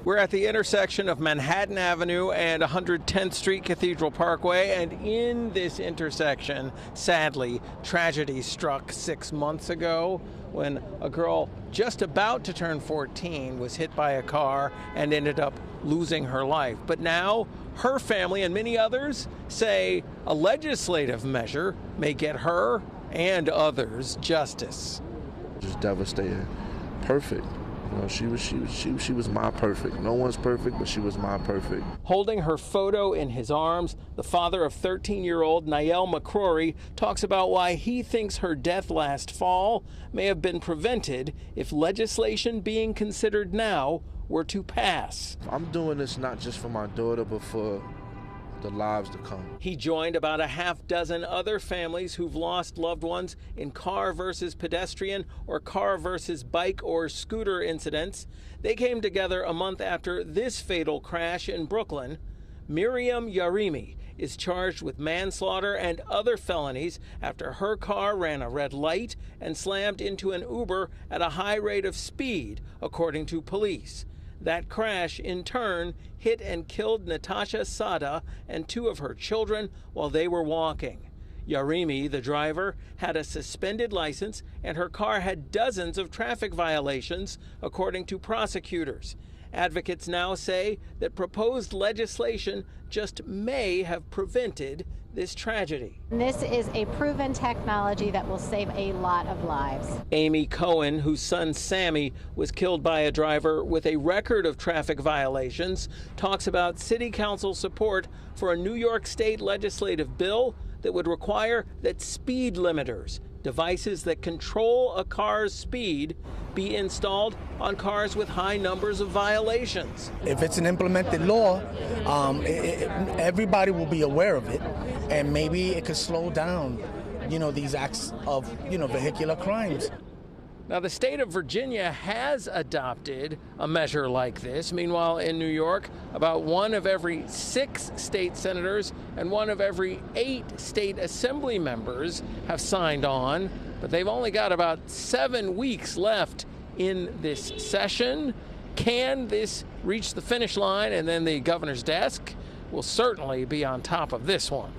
We're at the intersection of Manhattan Avenue and 110th Street Cathedral Parkway, and in this intersection, sadly, tragedy struck 6 months ago when a girl just about to turn 14 was hit by a car and ended up losing her life. But now her family and many others say a legislative measure may get her and others justice. Just devastating. Perfect. You know, she was my perfect. No one's perfect, but she was my perfect. Holding her photo in his arms, the father of 13-year-old Nayel McCrory talks about why he thinks her death last fall may have been prevented if legislation being considered now were to pass. I'm doing this not just for my daughter, but for the lives to come. He joined about a half dozen other families who've lost loved ones in car versus pedestrian or car versus bike or scooter incidents. They came together a month after this fatal crash in Brooklyn. Miriam Yarimi is charged with manslaughter and other felonies after her car ran a red light and slammed into an Uber at a high rate of speed, according to police. That crash, in turn, hit and killed Natasha Sada and two of her children while they were walking. Yarimi, the driver, had a suspended license, and her car had dozens of traffic violations, according to prosecutors. Advocates now say that proposed legislation just may have prevented this tragedy. This is a proven technology that will save a lot of lives. Amy Cohen, whose son Sammy was killed by a driver with a record of traffic violations, talks about city council support for a New York State legislative bill that would require that speed limiters, devices that control a car's speed, be installed on cars with high numbers of violations. If it's an implemented law, everybody will be aware of it, and maybe it could slow down, these acts of, vehicular crimes. Now, the state of Virginia has adopted a measure like this. Meanwhile, in New York, about 1 of every 6 state senators and 1 of every 8 state assembly members have signed on, but they've only got about 7 weeks left in this session. Can this reach the finish line, and then the governor's desk will certainly be on top of this one?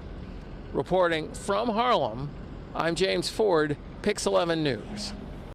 Reporting from Harlem, I'm James Ford, Pix 11 News.